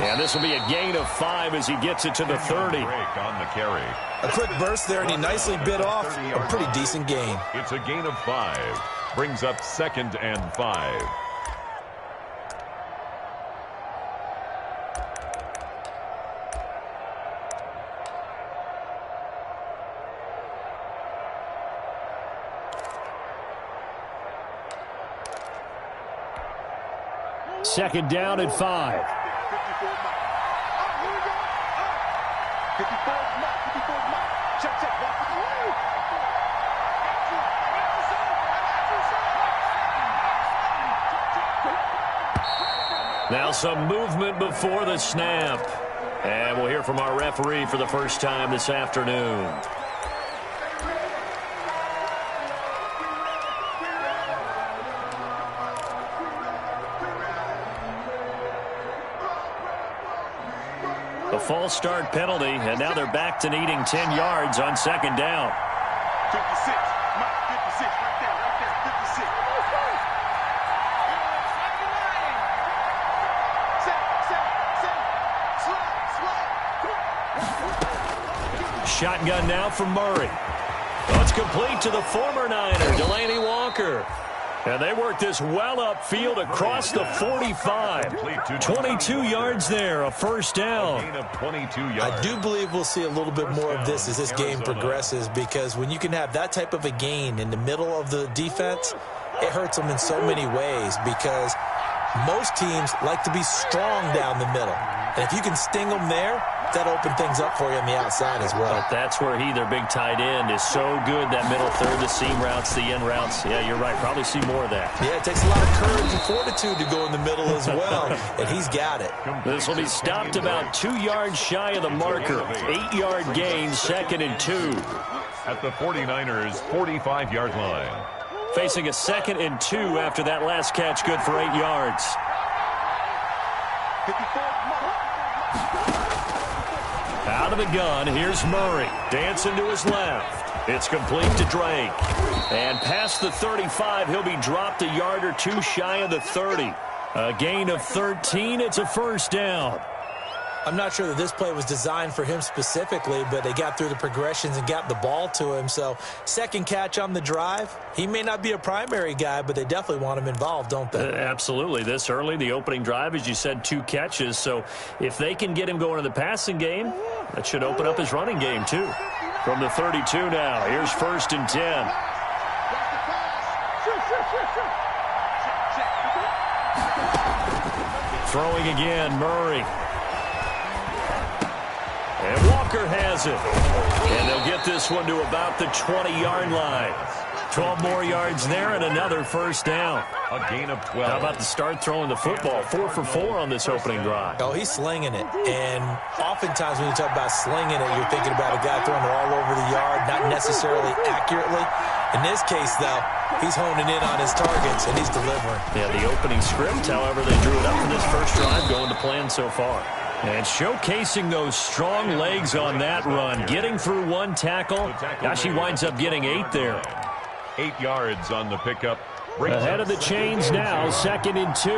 And this will be a gain of 5 as he gets it to the 30. On the carry. A quick burst there, and he nicely bit off a pretty decent gain. It's a gain of 5. Brings up 2nd and 5. Second down and 5. Now some movement before the snap. And we'll hear from our referee for the first time this afternoon. A false start penalty, and now they're back to needing 10 yards on second down. 56, Mike, 56, right there, 56. Shotgun now from Murray. Oh, it's complete to the former Niner, Delaney Walker. And they work this well upfield across the 45. 22 yards there, a first down. I do believe we'll see a little bit more of this as this game progresses, because when you can have that type of a gain in the middle of the defense, it hurts them in so many ways, because most teams like to be strong down the middle. And if you can sting them there, that'll open things up for you on the outside as well. But that's where their big tight end, is so good, that middle third, the seam routes, the end routes. Yeah, you're right. Probably see more of that. Yeah, it takes a lot of courage and fortitude to go in the middle as well, and he's got it. This will be stopped about 2 yards shy of the marker. 8-yard gain, 2nd and 2. At the 49ers' 45-yard line. Facing a 2nd and 2 after that last catch, good for 8 yards. Out of the gun, here's Murray. Dancing to his left. It's complete to Drake. And past the 35, he'll be dropped a yard or 2 shy of the 30. A gain of 13, it's a first down. I'm not sure that this play was designed for him specifically, but they got through the progressions and got the ball to him. So, second catch on the drive. He may not be a primary guy, but they definitely want him involved, don't they? Absolutely. This early, the opening drive, as you said, 2 catches. So, if they can get him going in the passing game, that should open up his running game, too. From the 32 now, here's 1st and 10. Throwing again, Murray. And Walker has it. And they'll get this one to about the 20-yard line. 12 more yards there and another first down. A gain of 12. How about to start throwing the football? 4 for 4 on this opening drive. Oh, he's slinging it. And oftentimes when you talk about slinging it, you're thinking about a guy throwing it all over the yard, not necessarily accurately. In this case, though, he's honing in on his targets, and he's delivering. Yeah, the opening script, however, they drew it up for this first drive, going to plan so far. And showcasing those strong legs on that run, getting through 1 tackle. Gosh, he winds up getting 8 there. 8 yards on the pickup. Ahead of the chains now, 2nd and 2.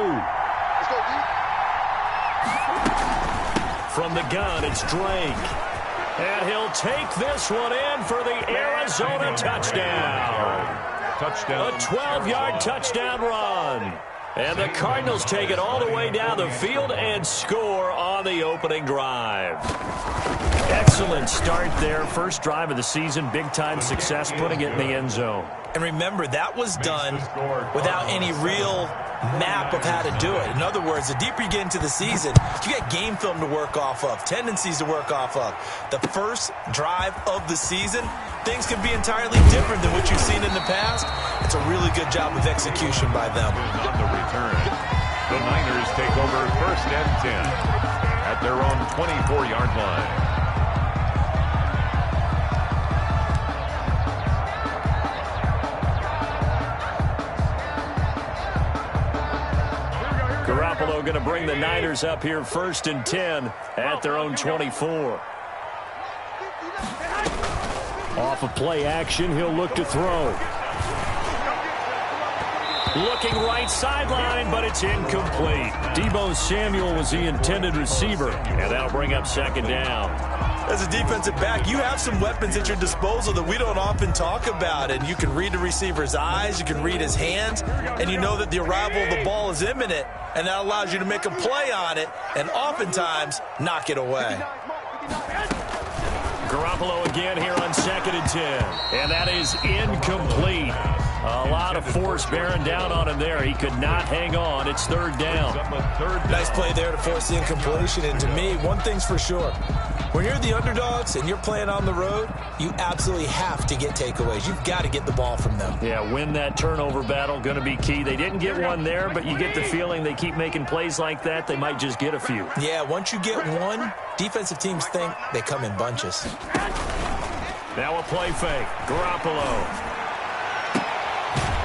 From the gun, it's Drake. And he'll take this one in for the Arizona touchdown. A 12-yard touchdown run. And the Cardinals take it all the way down the field and score on the opening drive. Excellent start there. First drive of the season. Big-time success putting it in the end zone. And remember, that was done without any real map of how to do it. In other words, the deeper you get into the season, you got game film to work off of, tendencies to work off of. The first drive of the season, things can be entirely different than what you've seen in the past. It's a really good job of execution by them. On the return, the Niners take over 1st and 10 at their own 24-yard line. Garoppolo going to bring the Niners up here 1st and 10 at their own 24. Off of play action, he'll look to throw. Looking right sideline, but it's incomplete. Deebo Samuel was the intended receiver, and that'll bring up 2nd down. As a defensive back, you have some weapons at your disposal that we don't often talk about, and you can read the receiver's eyes, you can read his hands, and you know that the arrival of the ball is imminent, and that allows you to make a play on it and oftentimes knock it away. Garoppolo again here on 2nd and 10, and that is incomplete. A lot of force bearing down on him there. He could not hang on. It's 3rd down. Nice play there to force the incompletion. And to me, one thing's for sure. When you're the underdogs and you're playing on the road, you absolutely have to get takeaways. You've got to get the ball from them. Yeah, win that turnover battle, going to be key. They didn't get one there, but you get the feeling they keep making plays like that, they might just get a few. Yeah, once you get one, defensive teams think they come in bunches. Now a play fake. Garoppolo.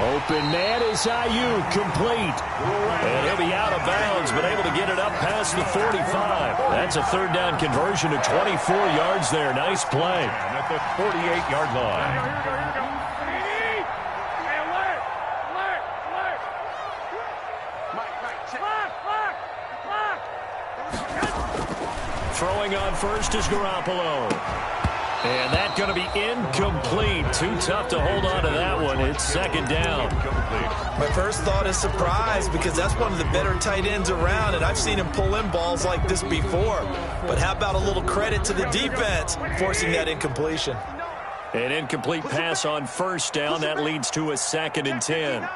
Open man is Ayuk, complete. And he'll be out of bounds, but able to get it up past the 45. That's a 3rd down conversion to 24 yards there. Nice play. And at the 48-yard line. Throwing on first is Garoppolo. And that's going to be incomplete. Too tough to hold on to that one. It's 2nd down. My first thought is surprise because that's one of the better tight ends around, and I've seen him pull in balls like this before. But how about a little credit to the defense forcing that incompletion? An incomplete pass on 1st down. That leads to a 2nd and 10.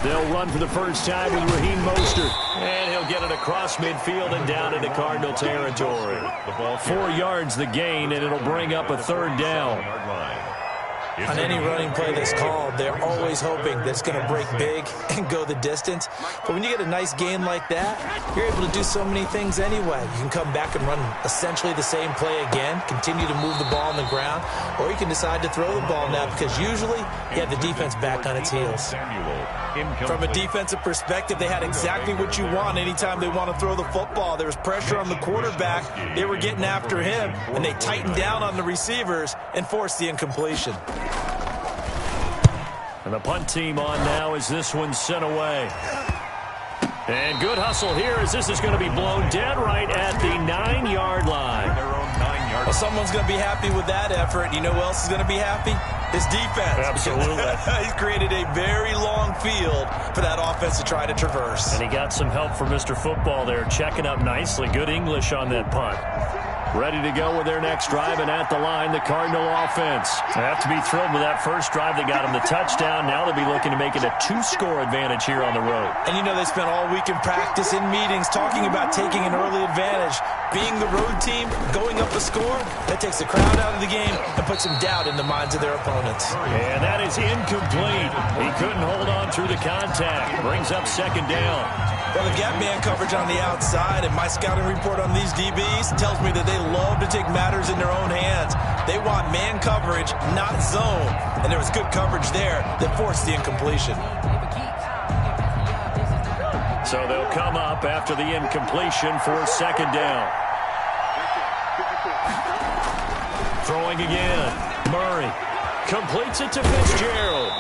They'll run for the first time with Raheem Mostert. And he'll get it across midfield and down into Cardinal territory. 4 yards the gain, and it'll bring up a 3rd down. On any running play that's called, they're always hoping that it's going to break big and go the distance. But when you get a nice gain like that, you're able to do so many things anyway. You can come back and run essentially the same play again, continue to move the ball on the ground, or you can decide to throw the ball now because usually you have the defense back on its heels. From a defensive perspective, they had exactly what you want anytime they want to throw the football. There was pressure on the quarterback. They were getting after him, and they tightened down on the receivers and forced the incompletion. And the punt team on now as this one's sent away. And good hustle here as this is going to be blown dead right at the 9-yard line. Well, someone's going to be happy with that effort. You know who else is going to be happy? His defense. Absolutely. He's created a very long field for that offense to try to traverse. And he got some help from Mr. Football there, checking up nicely. Good English on that punt. Ready to go with their next drive, and at the line, the Cardinal offense. They have to be thrilled with that first drive. They got them the touchdown. Now they'll be looking to make it a 2-score advantage here on the road. And you know they spent all week in practice, in meetings, talking about taking an early advantage. Being the road team, going up a score, that takes the crowd out of the game and puts some doubt in the minds of their opponents. And that is incomplete. He couldn't hold on through the contact. Brings up 2nd down. Well, they've got man coverage on the outside, and my scouting report on these DBs tells me that they love to take matters in their own hands. They want man coverage, not zone. And there was good coverage there that forced the incompletion. So they'll come up after the incompletion for 2nd down. Throwing again. Murray completes it to Fitzgerald.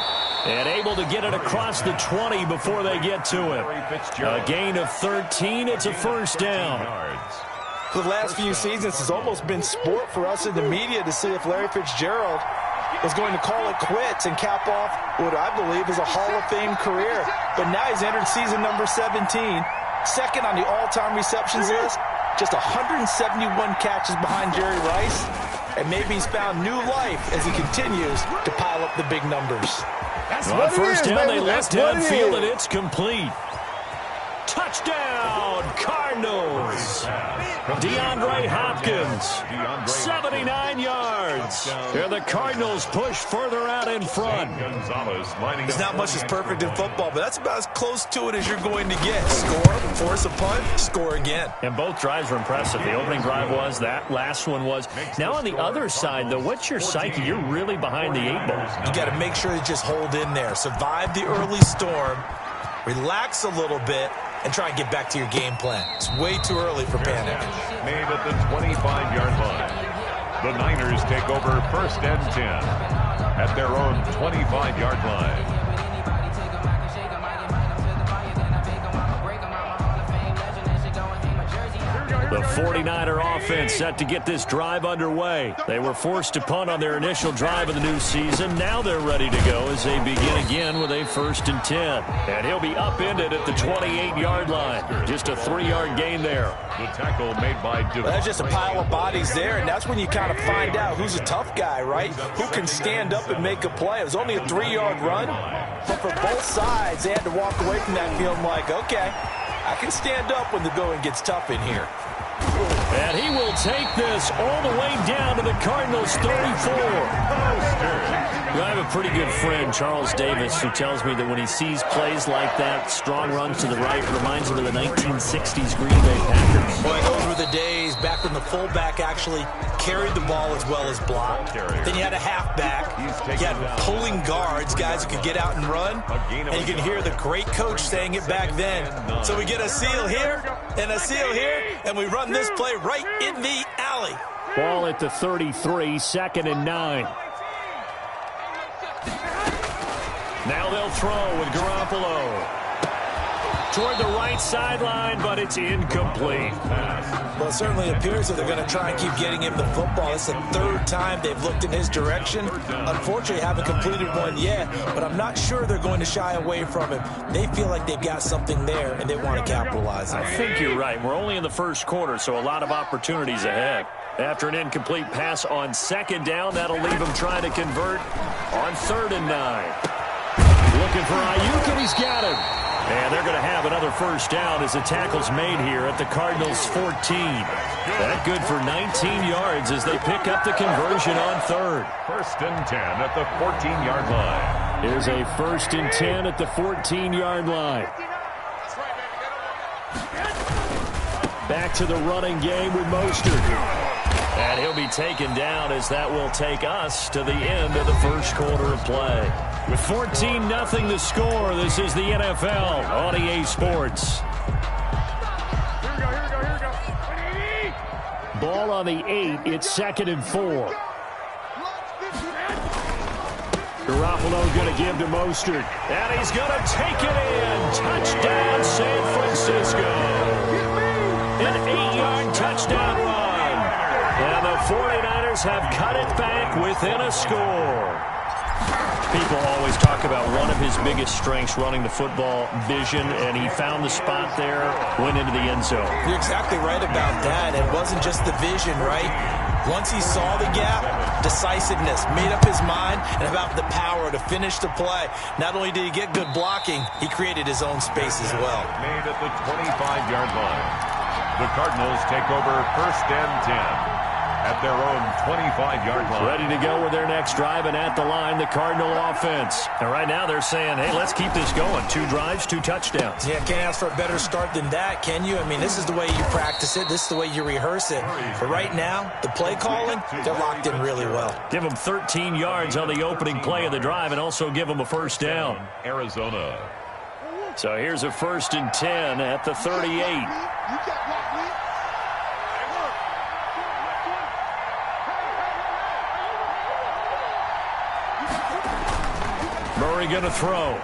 And able to get it across the 20 before they get to him. A gain of 13. It's a 1st down. For the last few seasons, it's almost been sport for us in the media to see if Larry Fitzgerald was going to call it quits and cap off what I believe is a Hall of Fame career. But now he's entered season number 17, second on the all-time receptions list, just 171 catches behind Jerry Rice. And maybe he's found new life as he continues to pile up the big numbers. On 1st down, they left downfield, and it's complete. Touchdown, Cardinals. DeAndre Hopkins, 79 yards. And the Cardinals push further out in front. There's not much that's perfect in football, but that's about as close to it as you're going to get. Score, force a punt, score again. And both drives were impressive. The opening drive was, that last one was. Now on the other side, though, what's your psyche? You're really behind the 8 ball. You got to make sure to just hold in there, survive the early storm, relax a little bit, and try and get back to your game plan. It's way too early for panic. Made at the 25-yard line. The Niners take over 1st and 10 at their own 25-yard line. The 49er offense set to get this drive underway. They were forced to punt on their initial drive of the new season. Now they're ready to go as they begin again with a 1st and 10. And he'll be upended at the 28-yard line. Just a 3-yard gain there. The tackle made by Duke. Well, that's just a pile of bodies there, and that's when you kind of find out who's a tough guy, right? Who can stand up and make a play. It was only a 3-yard run, but for both sides, they had to walk away from that feeling like, okay, I can stand up when the going gets tough in here. And he will take this all the way down to the Cardinals' 34. I have a pretty good friend, Charles Davis, who tells me that when he sees plays like that, strong runs to the right, reminds him of the 1960s Green Bay Packers. Boy, those were the days back when the fullback actually carried the ball as well as blocked. Then you had a halfback. You had pulling guards, guys who could get out and run. And you can hear the great coach saying it back then. So we get a seal here and a seal here, and we run this play right in the alley. Ball at the 33, 2nd and 9. Now they'll throw with Garoppolo. Toward the right sideline, but it's incomplete. Well, it certainly appears that they're going to try and keep getting him the football. It's the 3rd time they've looked in his direction. Unfortunately, haven't completed one yet, but I'm not sure they're going to shy away from him. They feel like they've got something there, and they want to capitalize on it. I think you're right. We're only in the 1st quarter, so a lot of opportunities ahead. After an incomplete pass on 2nd down, that'll leave him trying to convert on 3rd and 9. Looking for Ayuk, and he's got him. And they're going to have another 1st down as the tackle's made here at the Cardinals' 14. That good for 19 yards as they pick up the conversion on 3rd. 1st and 10 at the 14-yard line. Here's a 1st and 10 at the 14-yard line. Back to the running game with Mostert. And he'll be taken down as that will take us to the end of the 1st quarter of play. With 14-0 the score, this is the NFL on EA Sports. Ball on the 8. It's 2nd and 4. Garoppolo going to give to Mostert. And he's going to take it in. Touchdown, San Francisco. An 8-yard touchdown run. And the 49ers have cut it back within a score. People always talk about one of his biggest strengths, running the football, vision, and he found the spot there, went into the end zone. You're exactly right about that. It wasn't just the vision, right? Once he saw the gap, decisiveness, made up his mind, and about the power to finish the play. Not only did he get good blocking, he created his own space as well. Made at the 25-yard line. The Cardinals take over 1st and 10. At their own 25-yard line. Ready to go with their next drive, and at the line, the Cardinal offense. And right now they're saying, hey, let's keep this going. 2 drives, 2 touchdowns. Yeah, can't ask for a better start than that, can you? I mean, this is the way you practice it. This is the way you rehearse it. But right now, the play calling, they're locked in really well. Give them 13 yards on the opening play of the drive and also give them a 1st down. Arizona. So here's a 1st and 10 at the 38. Murray going to throw.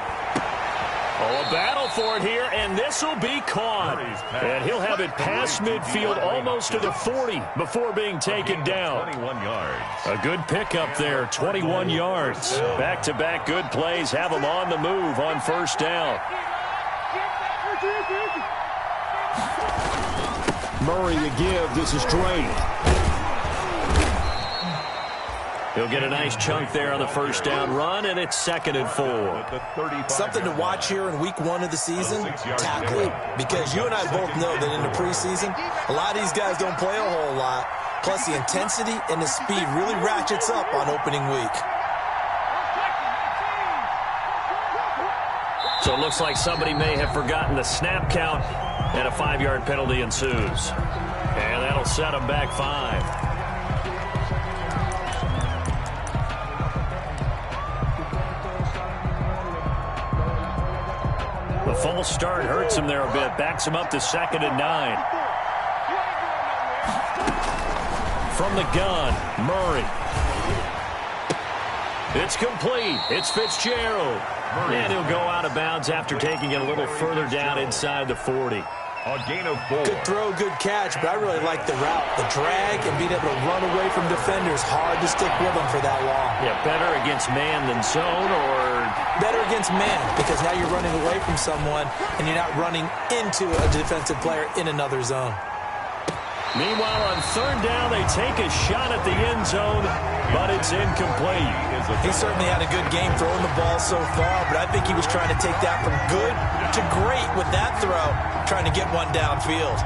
Oh, a battle for it here, and this will be caught. And he'll have it past midfield almost to the 40 before being taken down. 21 yards. A good pickup there, 21 yards. Back-to-back good plays have him on the move on 1st down. Murray to give. This is Drake. He'll get a nice chunk there on the 1st down run, and it's 2nd and 4. Something to watch here in week 1 of the season, tackling. Because you and I both know that in the preseason, a lot of these guys don't play a whole lot. Plus, the intensity and the speed really ratchets up on opening week. So it looks like somebody may have forgotten the snap count, and a 5-yard penalty ensues. And that'll set them back 5. The false start hurts him there a bit. Backs him up to 2nd and 9. From the gun, Murray. It's complete. It's Fitzgerald. And he'll go out of bounds after taking it a little further down inside the 40. A gain of 4. Good throw, good catch, but I really like the route. The drag and being able to run away from defenders. Hard to stick with them for that long. Yeah, better against man than zone, or? Better against man, because now you're running away from someone and you're not running into a defensive player in another zone. Meanwhile, on 3rd down, they take a shot at the end zone, but it's incomplete. He certainly had a good game throwing the ball so far, but I think he was trying to take that from good to great with that throw, trying to get one downfield.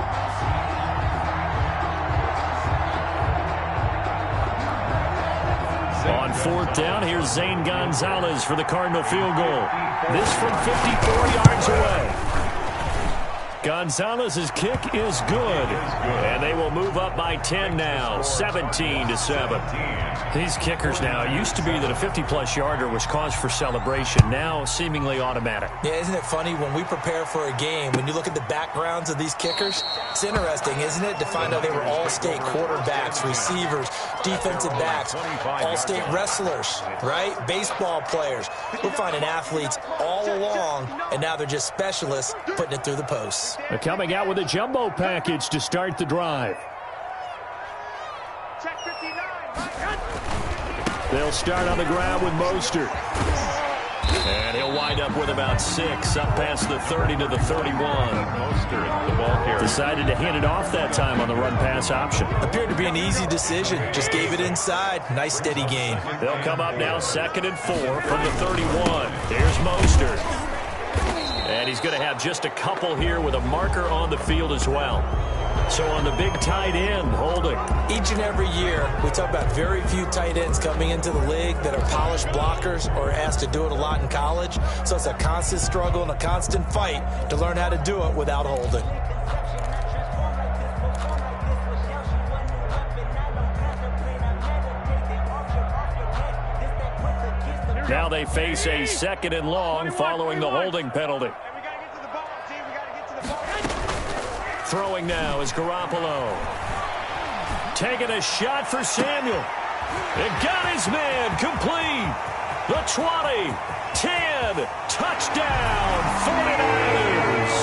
On 4th down, here's Zane Gonzalez for the Cardinal field goal. This from 54 yards away. Gonzalez's kick is good, and they will move up by 10 now, 17-7. These kickers now, it used to be that a 50-plus yarder was cause for celebration, now seemingly automatic. Yeah, isn't it funny when we prepare for a game, when you look at the backgrounds of these kickers, it's interesting, isn't it, to find out they were all-state quarterbacks, receivers, defensive backs, all-state wrestlers, right? Baseball players. We're finding athletes all along, and now they're just specialists putting it through the posts. They're coming out with a jumbo package to start the drive. They'll start on the ground with Mostert. And he'll wind up with about 6, up past the 30 to the 31. Mostert, the ball carrier. Decided to hand it off that time on the run-pass option. Appeared to be an easy decision. Just gave it inside. Nice, steady gain. They'll come up now 2nd and 4 from the 31. There's Mostert. And he's going to have just a couple here with a marker on the field as well. So on the big tight end, holding. Each and every year, we talk about very few tight ends coming into the league that are polished blockers or asked to do it a lot in college. So it's a constant struggle and a constant fight to learn how to do it without holding. Now they face a 2nd and long following the holding penalty. Throwing now is Garoppolo. Taking a shot for Samuel. It got his man complete. The 20, 10, touchdown, 49ers.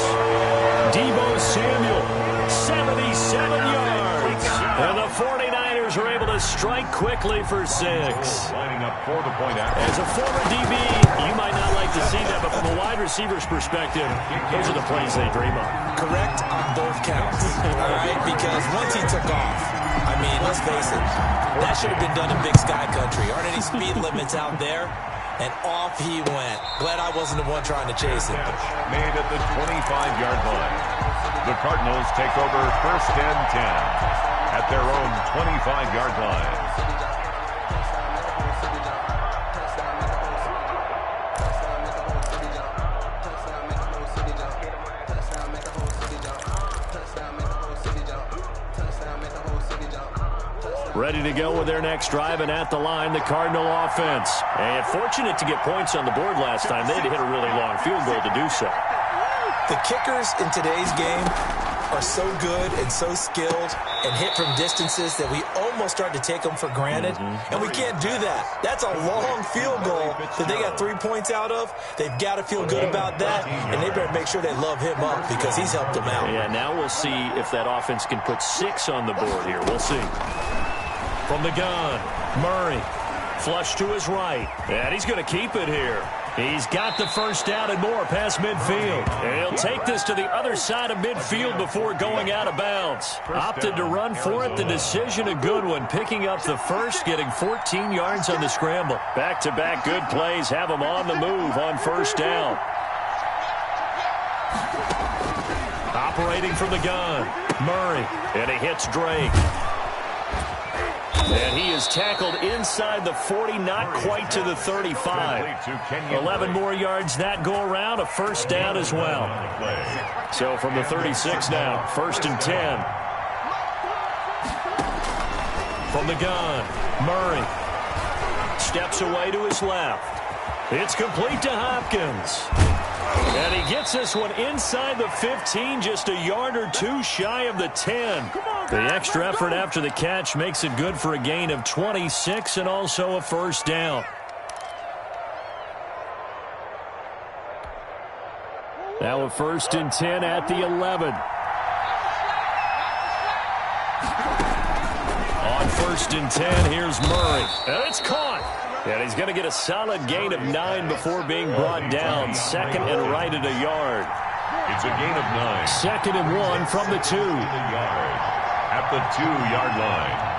Deebo Samuel, 77 yards. And the 49ers are able to strike quickly for 6. Lining up for the point after. As a former DB, you might not like to see that, but from a wide receiver's perspective, those are the plays they dream of. Correct on both counts, all right? Because once he took off, I mean, let's face it, that should have been done in Big Sky Country. Aren't any speed limits out there? And off he went. Glad I wasn't the one trying to chase it. Made at the 25-yard line. The Cardinals take over 1st and 10 at their own 25-yard line. Ready to go with their next drive, and at the line, the Cardinal offense. And fortunate to get points on the board last time. They had to hit a really long field goal to do so. The kickers in today's game are so good and so skilled and hit from distances that we almost start to take them for granted. And we can't do that. That's a long field goal that they got 3 points out of. They've got to feel good about that, and they better make sure they love him up because he's helped them out. Yeah, now we'll see if that offense can put 6 on the board here. We'll see. From the gun, Murray. Flush to his right. And he's going to keep it here. He's got the first down and more past midfield. And he'll take this to the other side of midfield before going out of bounds. Opted to run for it. The decision a good one. Picking up the first, getting 14 yards on the scramble. Back-to-back good plays have him on the move on 1st down. Operating from the gun, Murray. And he hits Drake. And he is tackled inside the 40, not quite to the 35. 11 more yards that go around, a 1st down as well. So from the 36 now, 1st and 10. From the gun, Murray. Steps away to his left. It's complete to Hopkins. And he gets this one inside the 15, just a yard or two shy of the 10. The extra effort after the catch makes it good for a gain of 26 and also a first down. Now a 1st and 10 at the 11. On 1st and 10, here's Murray. And it's caught. And he's going to get a solid gain of 9 before being brought down. 2nd and right at a yard. It's a gain of 9. 2nd and 1 from the 2. At the 2-yard line.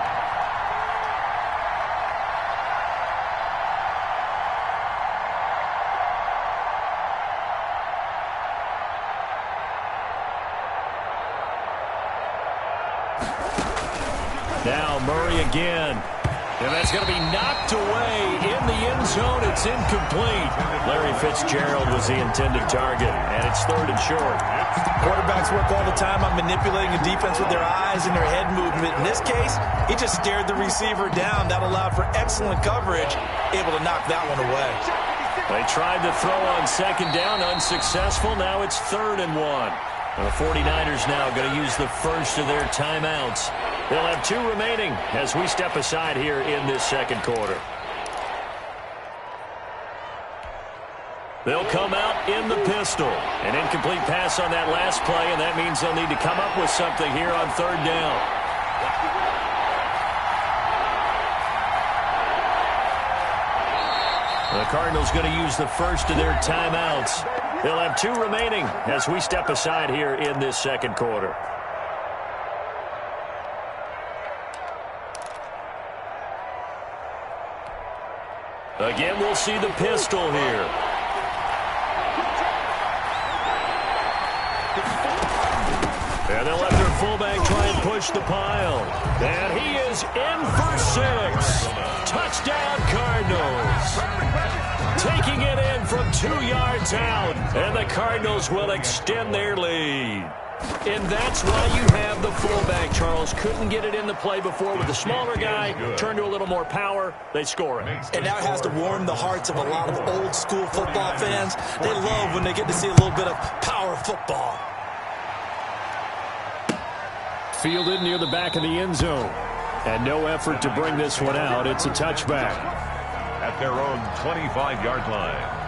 Now Murray again. And that's going to be knocked away in the end zone. It's incomplete. Larry Fitzgerald was the intended target, and it's 3rd and short. Quarterbacks work all the time on manipulating the defense with their eyes and their head movement. In this case, he just stared the receiver down. That allowed for excellent coverage, able to knock that one away. They tried to throw on 2nd down, unsuccessful. Now it's 3rd and 1. And the 49ers now going to use the first of their timeouts. They'll have 2 remaining as we step aside here in this 2nd quarter. They'll come out in the pistol. An incomplete pass on that last play, and that means they'll need to come up with something here on 3rd down. The Cardinals going to use the first of their timeouts. They'll have 2 remaining as we step aside here in this 2nd quarter. Again, we'll see the pistol here. And they'll let their fullback try and push the pile. And he is in for 6. Touchdown, Cardinals. Taking it in from 2 yards out. And the Cardinals will extend their lead. And that's why you have the fullback, Charles. Couldn't get it in the play before with the smaller guy. Turn to a little more power. They score it. And that has to warm the hearts of a lot of old-school football fans. They love when they get to see a little bit of power football. Fielded near the back of the end zone. And no effort to bring this one out. It's a touchback. At their own 25-yard line.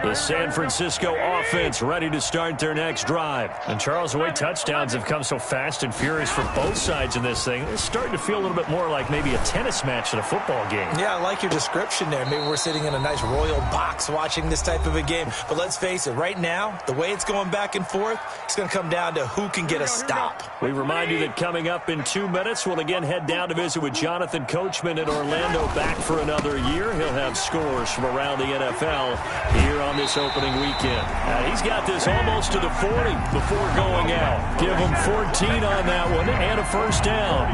The San Francisco offense ready to start their next drive. And, Charles, the way touchdowns have come so fast and furious for both sides in this thing, it's starting to feel a little bit more like maybe a tennis match than a football game. Yeah, I like your description there. Maybe we're sitting in a nice royal box watching this type of a game. But let's face it, right now, the way it's going back and forth, it's going to come down to who can get a stop. We remind you that coming up in 2 minutes, we'll again head down to visit with Jonathan Coachman in Orlando, back for another year. He'll have scores from around the NFL here on this opening weekend. He's got this almost to the 40 before going out. Give him 14 on that one and a first down.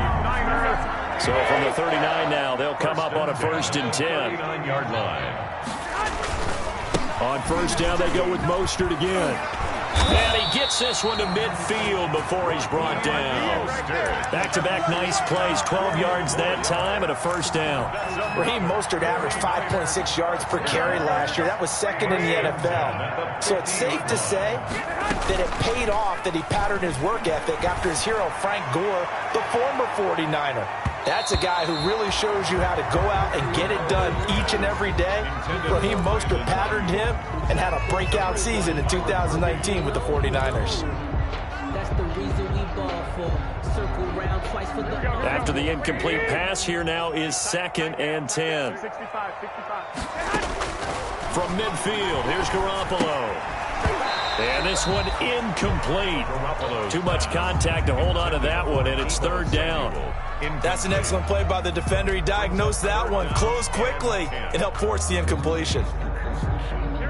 So from the 39 now, they'll come up on a 1st and 10. 39-yard line. On 1st down, they go with Mostert again. And he gets this one to midfield before he's brought down. Back-to-back nice plays, 12 yards that time and a first down. Raheem Mostert averaged 5.6 yards per carry last year. That was 2nd in the NFL. So it's safe to say that it paid off that he patterned his work ethic after his hero Frank Gore, the former 49er. That's a guy who really shows you how to go out and get it done each and every day. Raheem Mostert patterned him and had a breakout season in 2019 with the 49ers. That's the reason we ball for. Circle round twice for the... After the incomplete pass, here now is 2nd and 10. From midfield, here's Garoppolo. And this one incomplete. Too much contact to hold on to that one, and it's 3rd down. That's an excellent play by the defender. He diagnosed that one, closed quickly, and helped force the incompletion.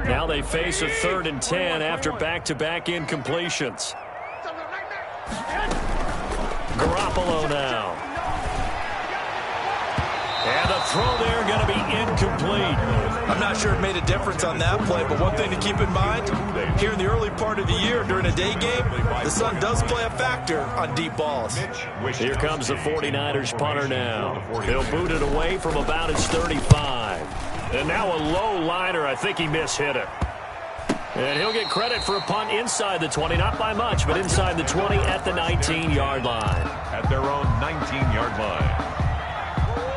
Now they face a 3rd and 10 after back-to-back incompletions. Garoppolo now. And the throw there going to be incomplete. I'm not sure it made a difference on that play, but one thing to keep in mind, here in the early part of the year during a day game, the sun does play a factor on deep balls. Here comes the 49ers punter now. He'll boot it away from about his 35. And now a low liner. I think he mishit it. And he'll get credit for a punt inside the 20. Not by much, but inside the 20 at the 19-yard line. At their own 19-yard line.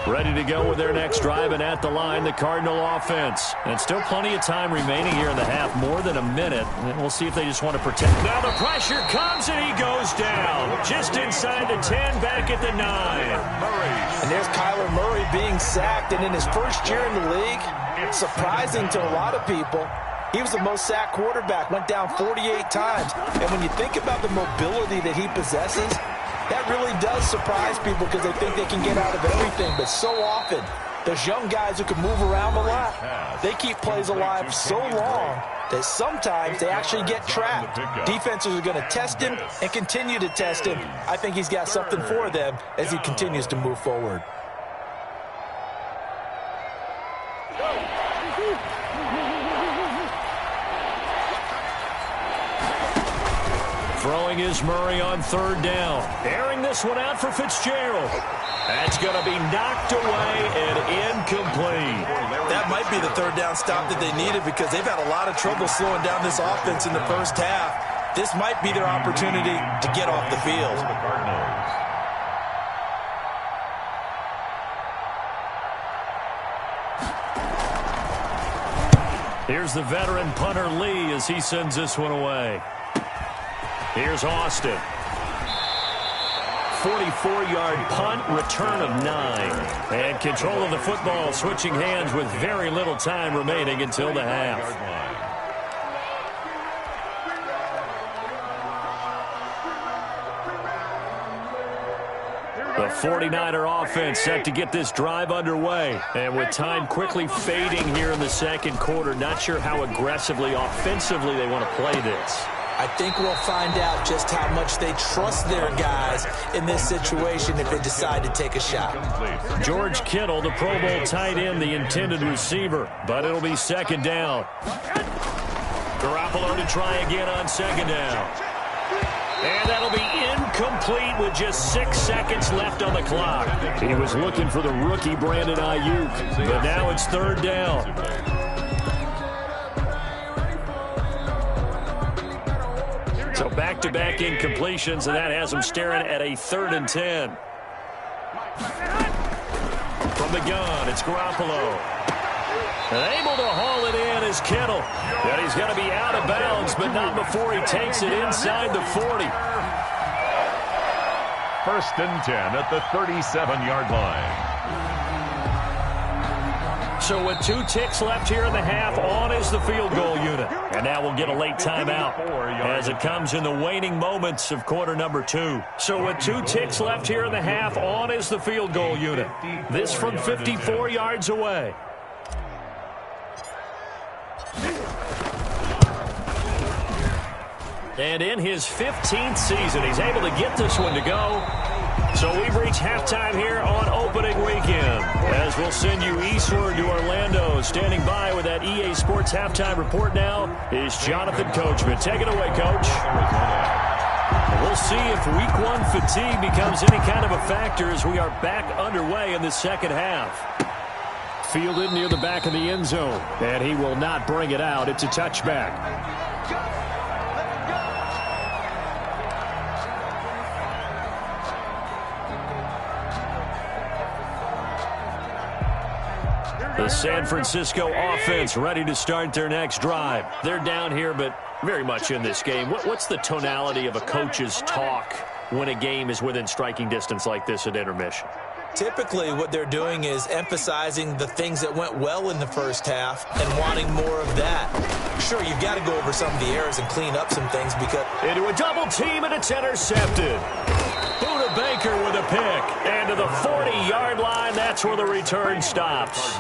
Ready to go with their next drive, and at the line, the Cardinal offense. And still plenty of time remaining here in the half, more than a minute. And we'll see if they just want to protect. Now the pressure comes, and he goes down. Just inside the 10, back at the 9. And there's Kyler Murray being sacked, and in his first year in the league, surprising to a lot of people, he was the most sacked quarterback, went down 48 times. And when you think about the mobility that he possesses, that really does surprise people because they think they can get out of everything. But so often, there's young guys who can move around a lot. They keep plays alive so long that sometimes they actually get trapped. Defenses are going to test him and continue to test him. I think he's got something for them as he continues to move forward. Throwing is Murray on third down. Airing this one out for Fitzgerald. That's going to be knocked away and incomplete. That might be the third down stop that they needed because they've had a lot of trouble slowing down this offense in the first half. This might be their opportunity to get off the field. Here's the veteran punter Lee as he sends this one away. Here's Austin. 44-yard punt, return of 9. And control of the football, switching hands with very little time remaining until the half. The 49er offense set to get this drive underway. And with time quickly fading here in the second quarter, not sure how aggressively, offensively they want to play this. I think we'll find out just how much they trust their guys in this situation if they decide to take a shot. George Kittle, the Pro Bowl tight end, the intended receiver, but it'll be second down. Garoppolo to try again on second down. And that'll be incomplete with just 6 seconds left on the clock. He was looking for the rookie Brandon Ayuk, but now it's third down. So back-to-back incompletions, and that has him staring at a 3rd and 10. From the gun, it's Garoppolo. And able to haul it in is Kittle. And he's going to be out of bounds, but not before he takes it inside the 40. 1st and 10 at the 37-yard line. So with 2 ticks left here in the half, on is the field goal unit. And now we'll get a late timeout as it comes in the waning moments of quarter number 2. So with 2 ticks left here in the half, on is the field goal unit. This from 54 yards away. And in his 15th season, he's able to get this one to go. So we've reached halftime here on opening weekend. As we'll send you eastward to Orlando. Standing by with that EA Sports halftime report now is Jonathan Coachman. Take it away, Coach. We'll see if week 1 fatigue becomes any kind of a factor as we are back underway in the second half. Fielded near the back of the end zone. And he will not bring it out. It's a touchback. The San Francisco offense ready to start their next drive. They're down here, but very much in this game. What's the tonality of a coach's talk when a game is within striking distance like this at intermission? Typically, what they're doing is emphasizing the things that went well in the first half and wanting more of that. Sure, you've got to go over some of the errors and clean up some things because... Into a double team, and it's intercepted. Buda Baker with a pick. And to the 40-yard line, that's where the return stops.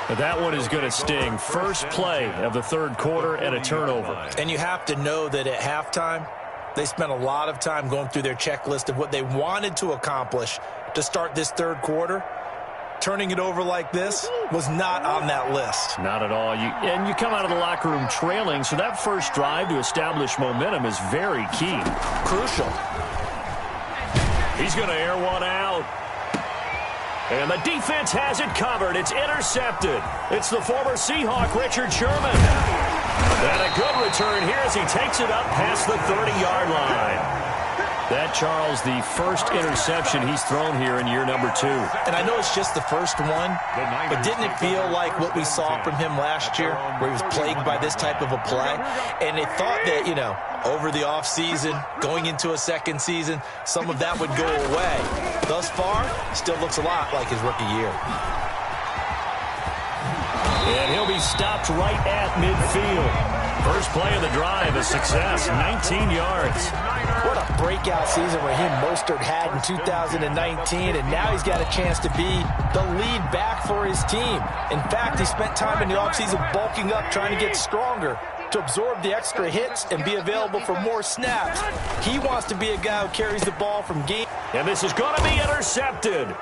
That one is going to sting. First play of the third quarter and a turnover. And you have to know that at halftime, they spent a lot of time going through their checklist of what they wanted to accomplish to start this third quarter. Turning it over like this was not on that list. Not at all. And you come out of the locker room trailing, so that first drive to establish momentum is very key. Crucial. He's going to air one out. And the defense has it covered. It's intercepted. It's the former Seahawk, Richard Sherman. And a good return here as he takes it up past the 30-yard line. That, Charles, the first interception he's thrown here in year number 2. And I know it's just the first one, but didn't it feel like what we saw from him last year, where he was plagued by this type of a play? And they thought that, over the offseason, going into a second season, some of that would go away. Thus far, still looks a lot like his rookie year. And he'll be stopped right at midfield. First play of the drive, a success, 19 yards. What a breakout season Raheem Mostert had in 2019, and now he's got a chance to be the lead back for his team. In fact, he spent time in the offseason bulking up, trying to get stronger to absorb the extra hits and be available for more snaps. He wants to be a guy who carries the ball from game. And this is going to be intercepted.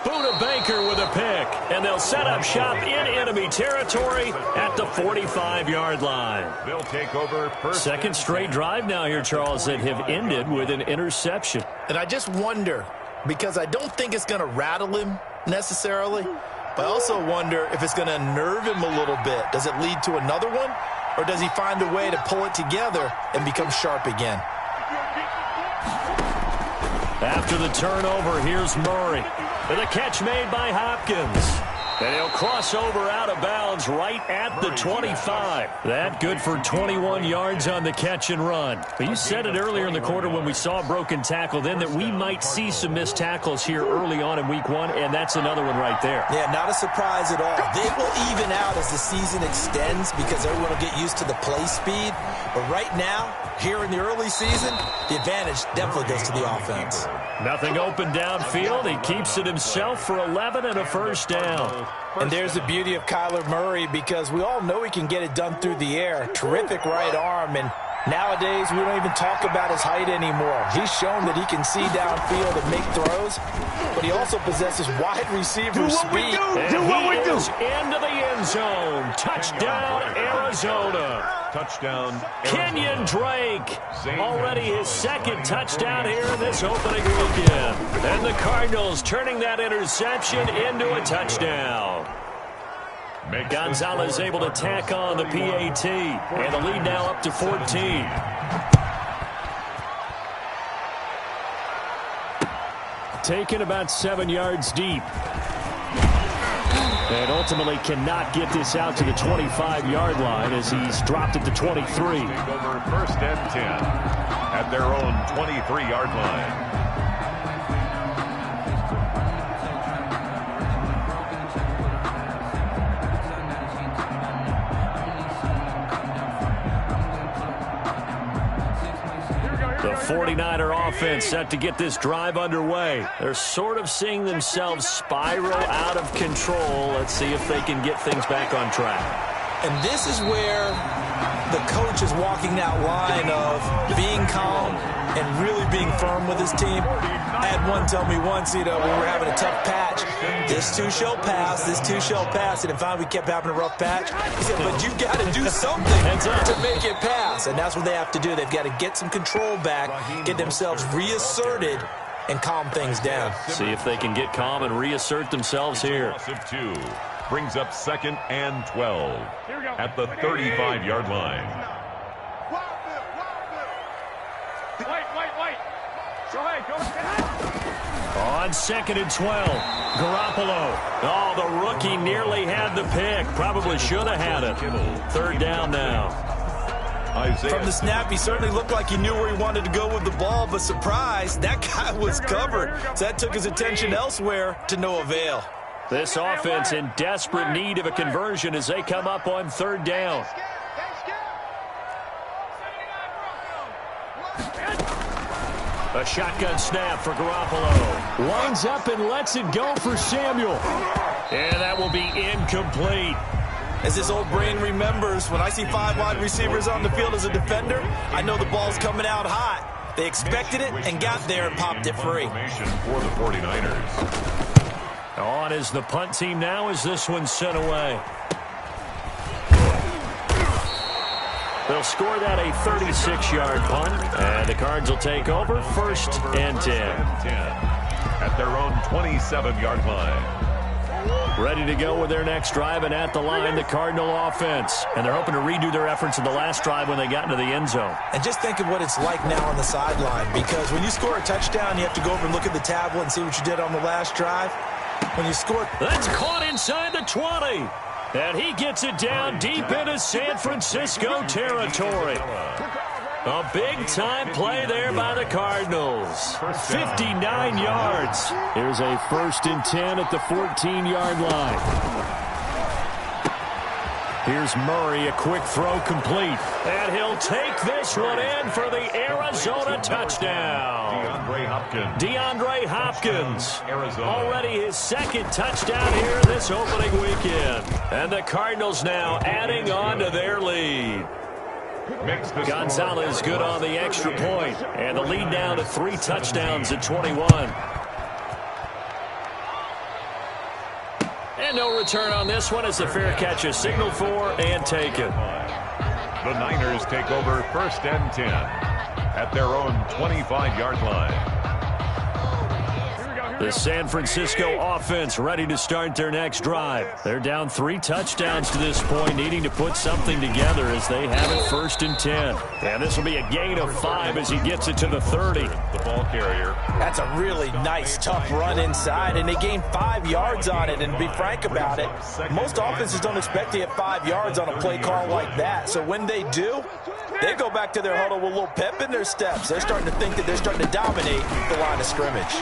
Buda Baker with a pick, and they'll set up shop in enemy territory at the 45-yard line. They'll take over first. Second straight drive now here, Charles, that have ended with an interception. And I just wonder, because I don't think it's going to rattle him necessarily, but I also wonder if it's going to unnerve him a little bit. Does it lead to another one, or does he find a way to pull it together and become sharp again? After the turnover, here's Murray. And the catch made by Hopkins. And he'll cross over out of bounds right at the 25. That good for 21 yards on the catch and run. But you said it earlier in the quarter when we saw a broken tackle then that we might see some missed tackles here early on in week 1, and that's another one right there. Yeah, not a surprise at all. They will even out as the season extends because everyone will get used to the play speed. But right now, here in the early season, the advantage definitely goes to the offense. Nothing open downfield. He keeps it himself for 11 and a first down. And there's the beauty of Kyler Murray because we all know he can get it done through the air. Terrific right arm, and nowadays we don't even talk about his height anymore. He's shown that he can see downfield and make throws, but he also possesses wide receiver speed. Do what we do. Into the end zone. Touchdown, Arizona. Touchdown, Kenyon Drake. Already his second touchdown here in this opening weekend. And the Cardinals turning that interception into a touchdown. Gonzalez able to tack on the PAT. And the lead now up to 14. Taken about 7 yards deep. And ultimately cannot get this out to the 25-yard line as he's dropped it to 23. Take over first and 10 at their own 23-yard line. The 49er offense set to get this drive underway. They're sort of seeing themselves spiral out of control. Let's see if they can get things back on track. And this is where the coach is walking that line of being calm and really being firm with his team. I had one tell me once, when we were having a tough patch, this too shall pass, this too shall pass. And finally we kept having a rough patch. He said, but you got to do something to make it pass. And that's what they have to do. They've got to get some control back, get themselves reasserted, and calm things down. See if they can get calm and reassert themselves here. Two brings up second and 12 at the 35-yard line. On second and 12, Garoppolo. Oh, the rookie nearly had the pick. Probably should have had it. Third down now. From the snap, he certainly looked like he knew where he wanted to go with the ball, but surprise, that guy was covered. So that took his attention elsewhere to no avail. This offense in desperate need of a conversion as they come up on third down. A shotgun snap for Garoppolo. Winds up and lets it go for Samuel. And that will be incomplete. As his old brain remembers, when I see 5 wide receivers on the field as a defender, I know the ball's coming out hot. They expected it and got there and popped it free. For the 49ers. On is the punt team now as this one's sent away. They'll score that a 36-yard punt, and the Cards will take over first and 10. at their own 27-yard line. Ready to go with their next drive, and at the line, the Cardinal offense. And they're hoping to redo their efforts in the last drive when they got into the end zone. And just think of what it's like now on the sideline, because when you score a touchdown, you have to go over and look at the tablet and see what you did on the last drive. When you score... That's caught inside the 20. And he gets it down deep into San Francisco territory. A big-time play there by the Cardinals. 59 yards. Here's a 1st and 10 at the 14-yard line. Here's Murray, a quick throw complete. And he'll take this one in for the Arizona touchdown. DeAndre Hopkins. Already his 2nd touchdown here this opening weekend. And the Cardinals now adding on to their lead. Gonzalez good on the extra point, and the lead down to 3 touchdowns at 21. And no return on this one as the fair catch is signaled for and taken. The Niners take over 1st and 10 at their own 25-yard line. The San Francisco offense ready to start their next drive. They're down 3 touchdowns to this point, needing to put something together as they have it 1st and 10. And this will be a gain of 5 as he gets it to the 30. The ball carrier. That's a really nice, tough run inside, and they gained 5 yards on it. And to be frank about it, most offenses don't expect to get 5 yards on a play call like that. So when they do, they go back to their huddle with a little pep in their steps. They're starting to think that they're starting to dominate the line of scrimmage.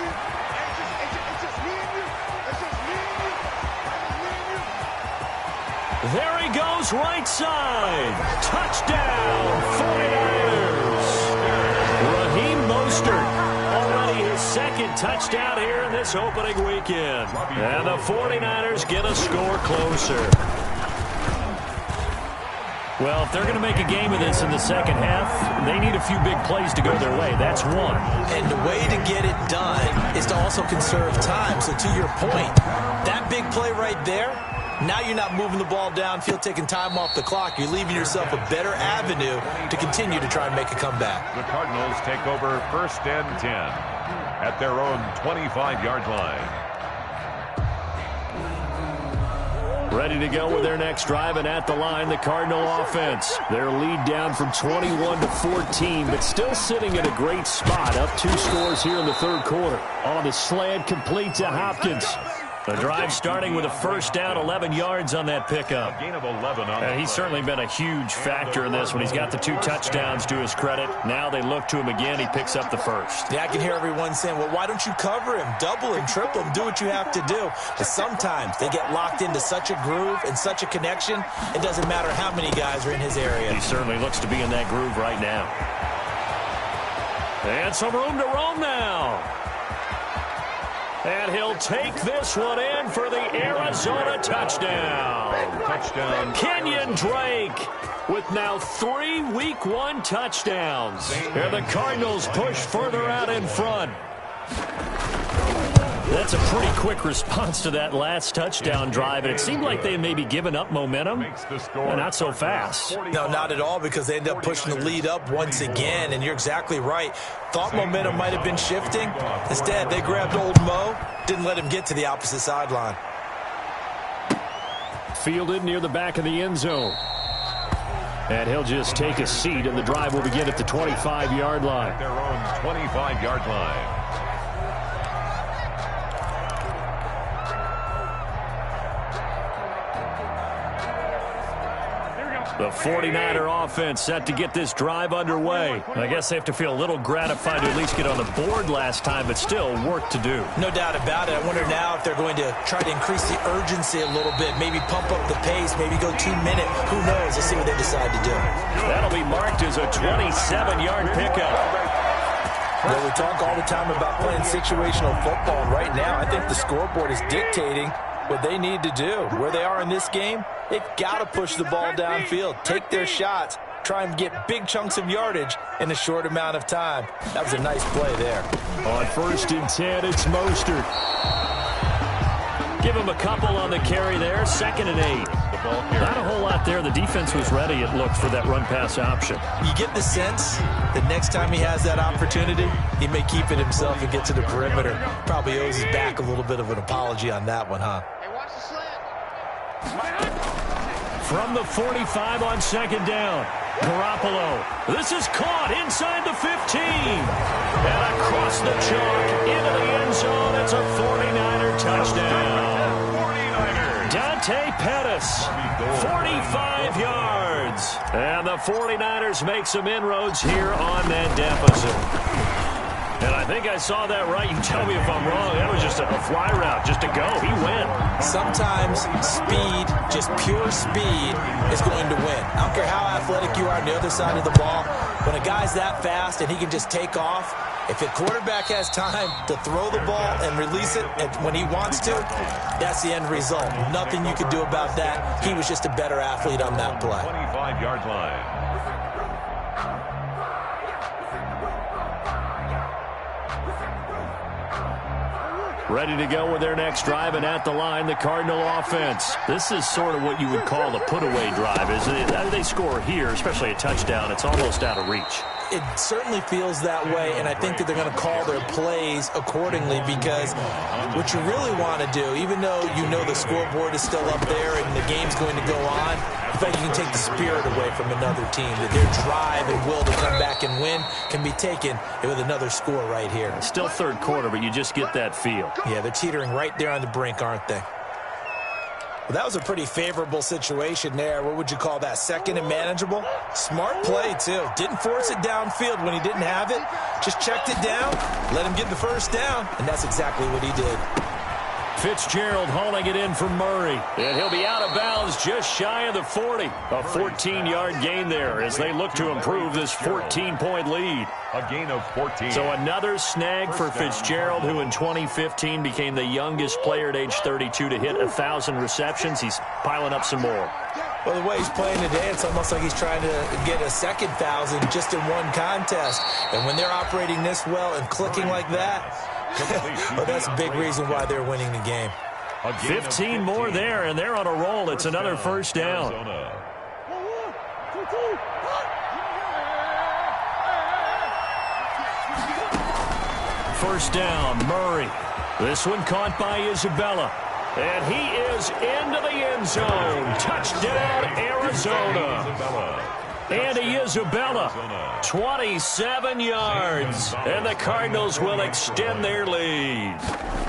There he goes, right side. Touchdown, 49ers. Raheem Mostert, already his 2nd touchdown here in this opening weekend. And the 49ers get a score closer. Well, if they're going to make a game of this in the second half, they need a few big plays to go their way. That's one. And the way to get it done is to also conserve time. So to your point, that big play right there, now you're not moving the ball downfield, taking time off the clock. You're leaving yourself a better avenue to continue to try and make a comeback. The Cardinals take over 1st and 10 at their own 25-yard line. Ready to go with their next drive, and at the line, the Cardinal offense. Their lead down from 21 to 14, but still sitting at a great spot, up 2 scores here in the 3rd quarter. On the slant, complete to Hopkins. The drive starting with a 1st down, 11 yards on that pickup. Gain of 11 on and he's certainly been a huge factor in this when he's got the 2 touchdowns to his credit. Now they look to him again. He picks up the 1st. Yeah, I can hear everyone saying, well, why don't you cover him, double him, triple him, do what you have to do. But sometimes they get locked into such a groove and such a connection, it doesn't matter how many guys are in his area. He certainly looks to be in that groove right now. And some room to roam now. And he'll take this one in for the Arizona touchdown. Kenyon Drake with now 3 Week 1 touchdowns. And the Cardinals push further out in front. That's a pretty quick response to that last touchdown drive, and it seemed like they had maybe given up momentum. Well, not so fast. No, not at all, because they end up pushing the lead up once again, and you're exactly right. Thought momentum might have been shifting. Instead, they grabbed old Mo, didn't let him get to the opposite sideline. Fielded near the back of the end zone. And he'll just take a seat, and the drive will begin at the 25-yard line. Their own 25-yard line. The 49er offense set to get this drive underway. I guess they have to feel a little gratified to at least get on the board last time, but still work to do. No doubt about it. I wonder now if they're going to try to increase the urgency a little bit, maybe pump up the pace, maybe go 2 minute. Who knows? Let's see what they decide to do. That'll be marked as a 27-yard pickup. Well, we talk all the time about playing situational football, and right now I think the scoreboard is dictating what they need to do. Where they are in this game, they've got to push the ball downfield, take their shots, try and get big chunks of yardage in a short amount of time. That was a nice play there. On 1st and 10, it's Mostert. Give him a couple on the carry there, 2nd and 8. The ball carrier. Not a whole lot there. The defense was ready, it looked, for that run-pass option. You get the sense that next time he has that opportunity, he may keep it himself and get to the perimeter. Probably owes his back a little bit of an apology on that one, huh? Hey, watch the slant. From the 45 on second down, Garoppolo. This is caught inside the 15. And across the chalk into the end zone. It's a 49er touchdown. 49ers. Dante Pettis, 45 yards. And the 49ers make some inroads here on that deficit. And I think I saw that right. You tell me if I'm wrong. That was just a fly route, just to go. He went. Sometimes speed, just pure speed, is going to win. I don't care how athletic you are on the other side of the ball. When a guy's that fast and he can just take off, if a quarterback has time to throw the ball and release it when he wants to, that's the end result. Nothing you could do about that. He was just a better athlete on that play. 25-yard line. Ready to go with their next drive, and at the line, the Cardinal offense. This is sort of what you would call the put-away drive, isn't it? They score here, especially a touchdown. It's almost out of reach. It certainly feels that way, and I think that they're going to call their plays accordingly, because what you really want to do, even though you know the scoreboard is still up there and the game's going to go on, in fact, you can take the spirit away from another team, that their drive and will to come back and win can be taken with another score right here. Still third quarter, but you just get that feel. Yeah, they're teetering right there on the brink, aren't they? Well, that was a pretty favorable situation there. What would you call that? Second and manageable? Smart play, too. Didn't force it downfield when he didn't have it. Just checked it down, let him get the first down, and that's exactly what he did. Fitzgerald hauling it in for Murray. And he'll be out of bounds just shy of the 40. A 14-yard gain there as they look to improve this 14-point lead. A gain of 14. So another snag for Fitzgerald, who in 2015 became the youngest player at age 32 to hit 1,000 receptions. He's piling up some more. Well, the way he's playing today, it's almost like he's trying to get a second 1,000 just in one contest. And when they're operating this well and clicking like that, well, that's a big reason why they're winning the game. 15 more there, and they're on a roll. It's another first down. First down, Murray. This one caught by Isabella. And he is into the end zone. Touchdown, Arizona. Andy Isabella, 27 yards. And the Cardinals will extend their lead.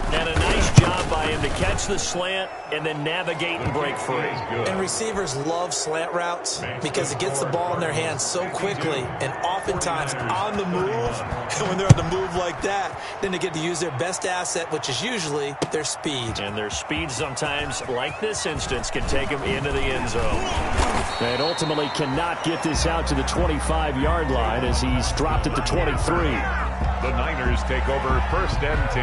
And a nice job by him to catch the slant and then navigate and break free. And receivers love slant routes because it gets the ball in their hands so quickly and oftentimes on the move. And when they're on the move like that, then they get to use their best asset, which is usually their speed. And their speed sometimes, like this instance, can take them into the end zone. And ultimately cannot get this out to the 25-yard line as he's dropped at the 23. The Niners take over first and 10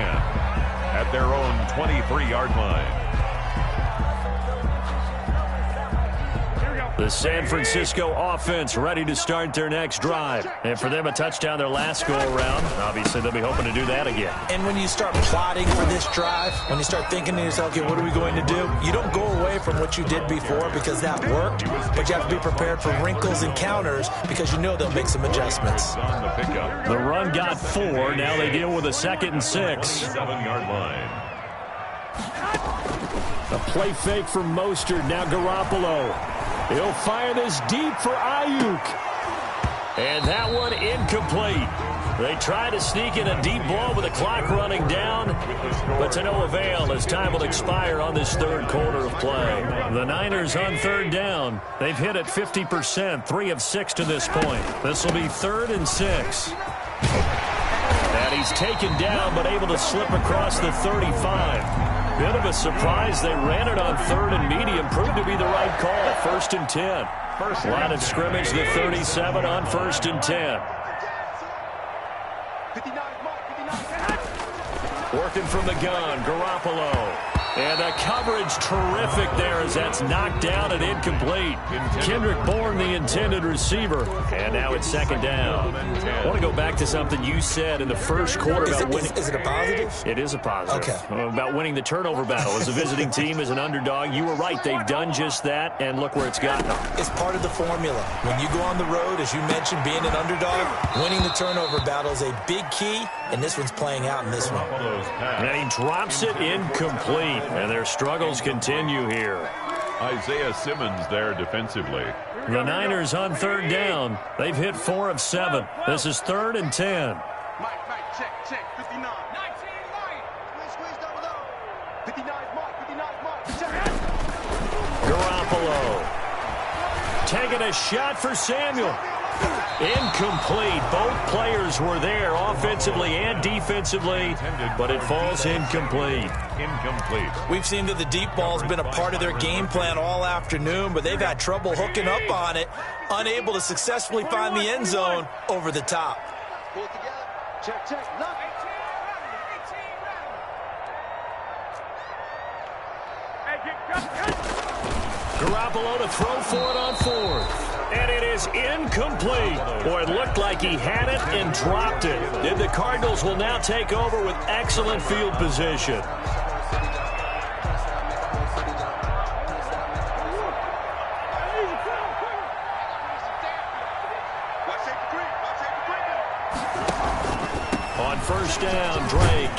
at their own 23-yard line. The San Francisco offense ready to start their next drive. And for them, a touchdown their last go-around. Obviously, they'll be hoping to do that again. And when you start plotting for this drive, when you start thinking to yourself, okay, what are we going to do? You don't go away from what you did before because that worked, but you have to be prepared for wrinkles and counters because you know they'll make some adjustments. The run got 4. Now they deal with a 2nd and 6. 7-yard line. A play fake from Mostert. Now Garoppolo. He'll fire this deep for Ayuk. And that one incomplete. They try to sneak in a deep blow with the clock running down, but to no avail as time will expire on this third quarter of play. The Niners on third down. They've hit it 50%, 3 of 6 to this point. This will be 3rd and 6. And he's taken down, but able to slip across the 35. Bit of a surprise. They ran it on 3rd and medium. Proved to be the right call. 1st and 10. Line of scrimmage, the 37 on 1st and 10. Working from the gun, Garoppolo. And the coverage terrific there as that's knocked down and incomplete. Kendrick Bourne, the intended receiver. And now it's second down. I want to go back to something you said in the first quarter about winning. Is it a positive? It is a positive. Okay. About winning the turnover battle. As a visiting team, as an underdog, you were right. They've done just that, and look where it's gotten them. It's part of the formula. When you go on the road, as you mentioned, being an underdog, winning the turnover battle is a big key, and this one's playing out in this one. And he drops it incomplete. And their struggles continue here. Isaiah Simmons there defensively. The Niners on third down. They've hit 4 of 7. This is 3rd and 10. Mike, check, 59. 19, Mike. Squeeze down below. 59 is Mike, check. Garoppolo. Taking a shot for Samuel. Incomplete. Both players were there offensively and defensively, but it falls incomplete. We've seen that the deep ball's been a part of their game plan all afternoon, but they've had trouble hooking up on it, unable to successfully find the end zone over the top. Pull together. Check. Look. Garoppolo to throw for it on 4th. And it is incomplete. Boy, it looked like he had it and dropped it. And the Cardinals will now take over with excellent field position. On first down, Drake.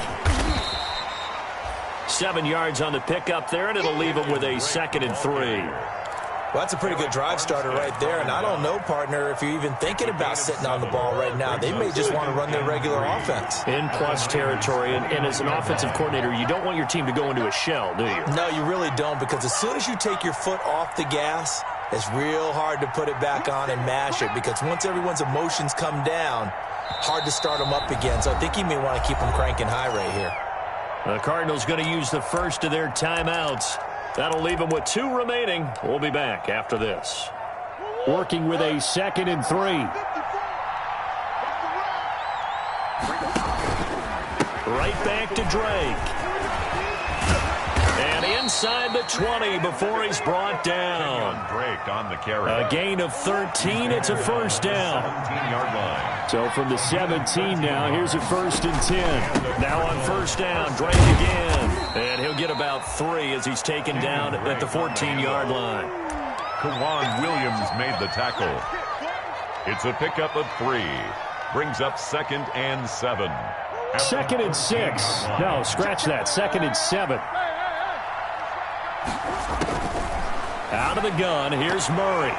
7 yards on the pickup there, and it'll leave him with a 2nd and 3. Well, that's a pretty good drive starter right there, and I don't know, partner, if you're even thinking about sitting on the ball right now. They may just want to run their regular offense. In plus territory, and as an offensive coordinator, you don't want your team to go into a shell, do you? No, you really don't, because as soon as you take your foot off the gas, it's real hard to put it back on and mash it, because once everyone's emotions come down, hard to start them up again. So I think he may want to keep them cranking high right here. The Cardinals going to use the first of their timeouts. That'll leave them with 2 remaining. We'll be back after this. Working with a 2nd and 3. Right back to Drake. And inside the 20 before he's brought down. Drake on the carry. A gain of 13. It's a first down. 17-yard line. So from the 17 now, here's a 1st and 10. Now on first down, Drake again. And he'll get about 3 as he's taken down at the 14-yard line. Kawan Williams made the tackle. It's a pickup of 3. Brings up 2nd and 7. 2nd and 6. No, scratch that. 2nd and 7. Out of the gun, here's Murray.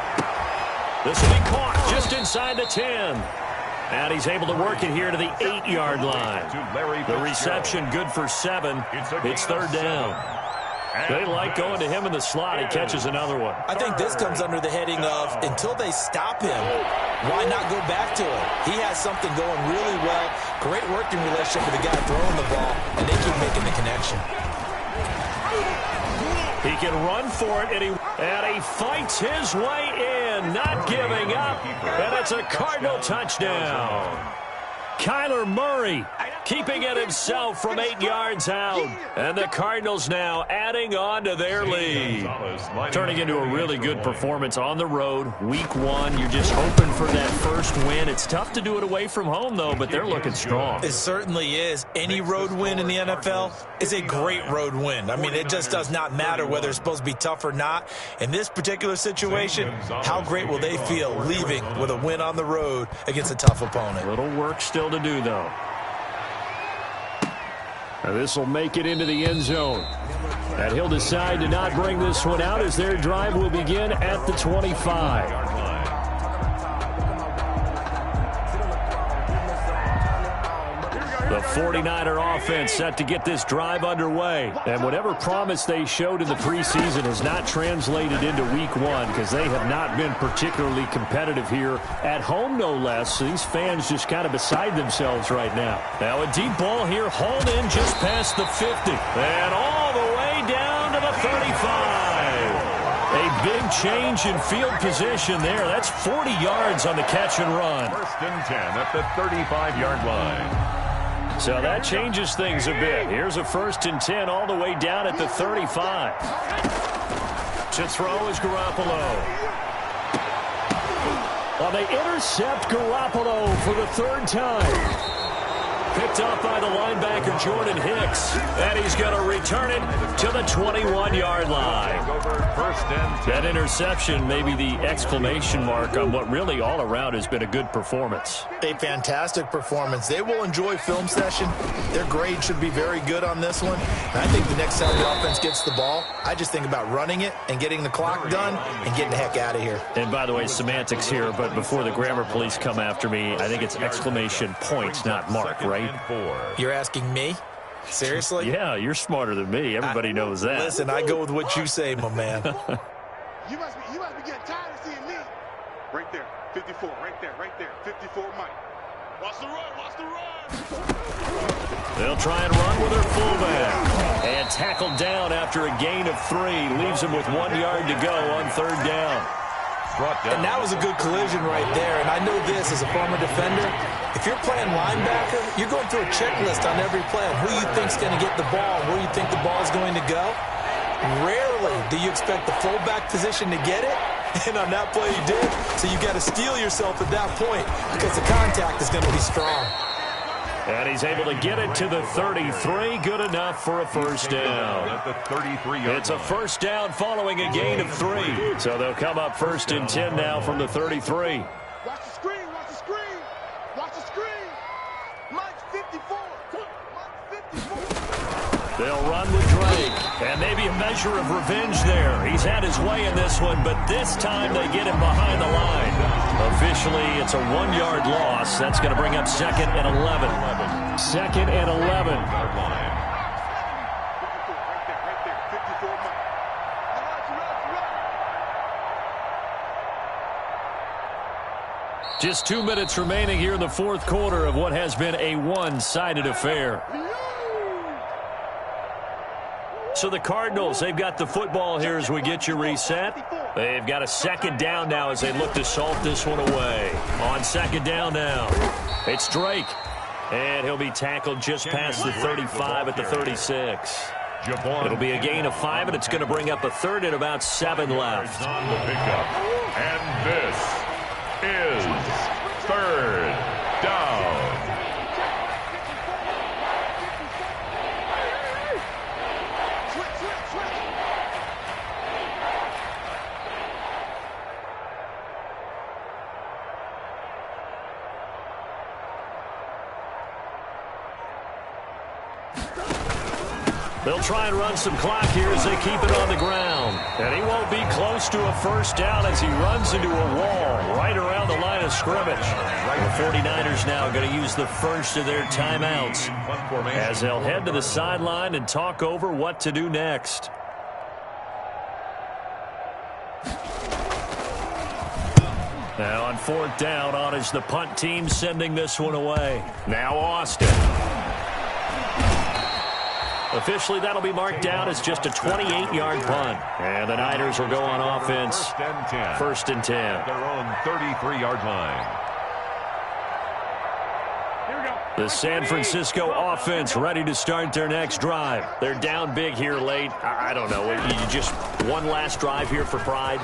This will be caught just inside the 10. And he's able to work it here to the 8-yard line. The reception good for 7. It's 3rd down. They like going to him in the slot. He catches another one. I think this comes under the heading of until they stop him, why not go back to it? He has something going really well. Great working relationship with the guy throwing the ball, and they keep making the connection. He can run for it, and he fights his way in, not giving up, and it's a Cardinal touchdown. Kyler Murray keeping it himself from 8 yards out. And the Cardinals now adding on to their lead. Turning into a really good performance on the road. Week 1, you're just hoping for that first win. It's tough to do it away from home, though, but they're looking strong. It certainly is. Any road win in the NFL is a great road win. I mean, it just does not matter whether it's supposed to be tough or not. In this particular situation, how great will they feel leaving with a win on the road against a tough opponent? Little work still to do, though. This will make it into the end zone. And he'll decide to not bring this one out as their drive will begin at the 25. The 49er offense set to get this drive underway. And whatever promise they showed in the preseason has not translated into week 1 because they have not been particularly competitive here at home, no less. So these fans just kind of beside themselves right now. Now a deep ball here hauled in just past the 50 and all the way down to the 35. A big change in field position there. That's 40 yards on the catch and run. 1st and 10 at the 35-yard line. So that changes things a bit. Here's a 1st and 10 all the way down at the 35. To throw is Garoppolo. Well, they intercept Garoppolo for the 3rd time. Picked up by the linebacker, Jordan Hicks. And he's going to return it to the 21-yard line. That interception may be the exclamation mark on what really all around has been a good performance. A fantastic performance. They will enjoy film session. Their grade should be very good on this one. And I think the next time the offense gets the ball, I just think about running it and getting the clock done and getting the heck out of here. And by the way, semantics here, but before the grammar police come after me, I think it's exclamation point, not mark, right? You're asking me? Seriously? Yeah, you're smarter than me. Everybody knows that. Listen, I go with what you say, my man. You must be getting tired of seeing me. Right there, 54, right there, 54, Mike. Watch the run. They'll try and run with their fullback. And tackled down after a gain of 3. Leaves him with 1 yard to go on 3rd down. And that was a good collision right there. And I know this as a former defender. If you're playing linebacker, you're going through a checklist on every play on who you think's going to get the ball, where you think the ball is going to go. Rarely do you expect the fullback position to get it. And on that play, he did. So you got to steel yourself at that point because the contact is going to be strong. And he's able to get it to the 33. Good enough for a 1st down. It's a 1st down following a gain of 3. So they'll come up 1st and 10 now from the 33. Watch the screen. Mike 54. They'll run with Drake. And maybe a measure of revenge there. He's had his way in this one, but this time they get him behind the line. Officially, it's a 1-yard loss. That's going to bring up 2nd and 11. 2nd and 11. Just 2 minutes remaining here in the 4th quarter of what has been a one-sided affair. So the Cardinals, they've got the football here as we get you reset. They've got a 2nd down now as they look to salt this one away. On 2nd down now, it's Drake. And he'll be tackled just past the 35 at the 36. It'll be a gain of 5, and it's going to bring up a 3rd and about 7 left. On the pickup. And this is 3rd down. They'll try and run some clock here as they keep it on the ground. And he won't be close to a 1st down as he runs into a wall right around the line of scrimmage. The 49ers now going to use the first of their timeouts as they'll head to the sideline and talk over what to do next. Now on 4th down, on is the punt team sending this one away. Now Austin. Officially, that'll be marked down as just a 28-yard punt. And the Niners will go on offense. 1st and 10. Their own 33-yard line. The San Francisco offense ready to start their next drive. They're down big here late. I don't know. You just one last drive here for pride?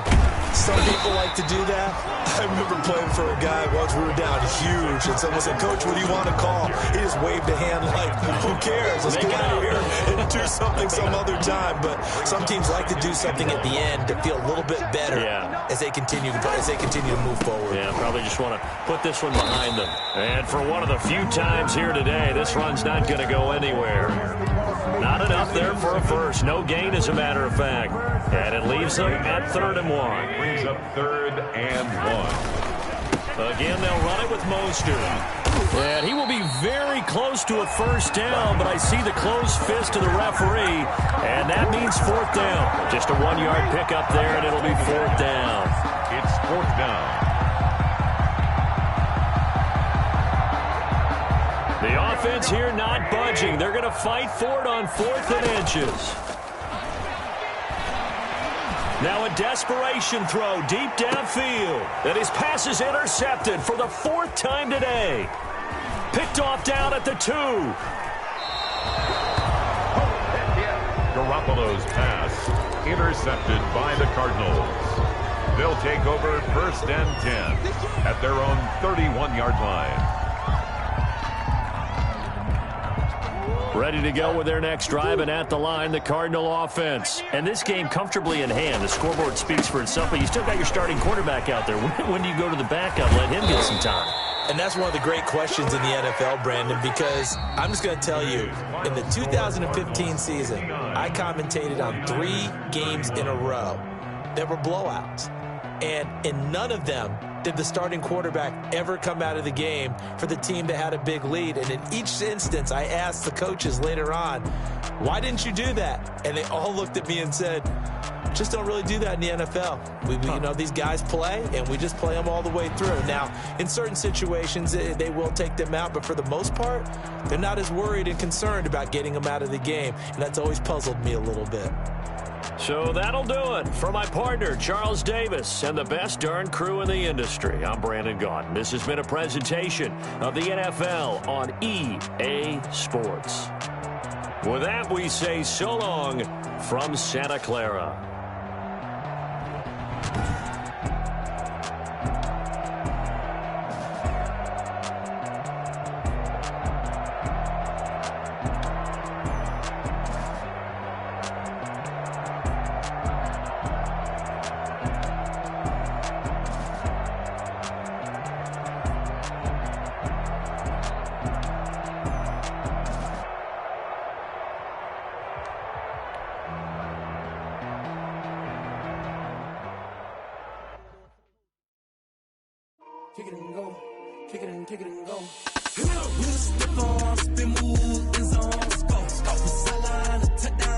Some people like to do that. I remember playing for a guy once we were down huge, and someone said, "Coach, what do you want to call?" He just waved a hand like, "Who cares? Let's get out of here and do something some other time." But some teams like to do something at the end to feel a little bit better as they continue to move forward. Yeah, probably just want to put this one behind them. And for one of the few times here today, this run's not going to go anywhere. Not enough there for a first. No gain, as a matter of fact. And it leaves them at 3rd and 1. Brings up 3rd and 1. Again, they'll run it with Mostert. And he will be very close to a 1st down, but I see the closed fist of the referee, and that means 4th down. Just a 1-yard pickup there, and it'll be 4th down. It's 4th down. The offense here not budging. They're going to fight for it on 4th and inches. Now a desperation throw deep downfield. And his pass is intercepted for the 4th time today. Picked off down at the 2. Garoppolo's pass intercepted by the Cardinals. They'll take over 1st and 10 at their own 31-yard line. Ready to go with their next drive, and at the line, the Cardinal offense. And this game comfortably in hand. The scoreboard speaks for itself, but you still got your starting quarterback out there. When do you go to the backup, let him get some time? And that's one of the great questions in the NFL, Brandon, because I'm just going to tell you, in the 2015 season, I commentated on 3 games in a row that were blowouts. And in none of them did the starting quarterback ever come out of the game for the team that had a big lead. And in each instance, I asked the coaches later on, why didn't you do that? And they all looked at me and said, just don't really do that in the NFL. You know, these guys play, and we just play them all the way through. Now, in certain situations, they will take them out, but for the most part, they're not as worried and concerned about getting them out of the game, and that's always puzzled me a little bit. So that'll do it for my partner, Charles Davis, and the best darn crew in the industry. I'm Brandon Gaudin. This has been a presentation of the NFL on EA Sports. With that, we say so long from Santa Clara. Kick it and go. Kick it and kick it and go. Hit it up with a stiff arm, spin move, and zone, scope. Sideline, touchdown.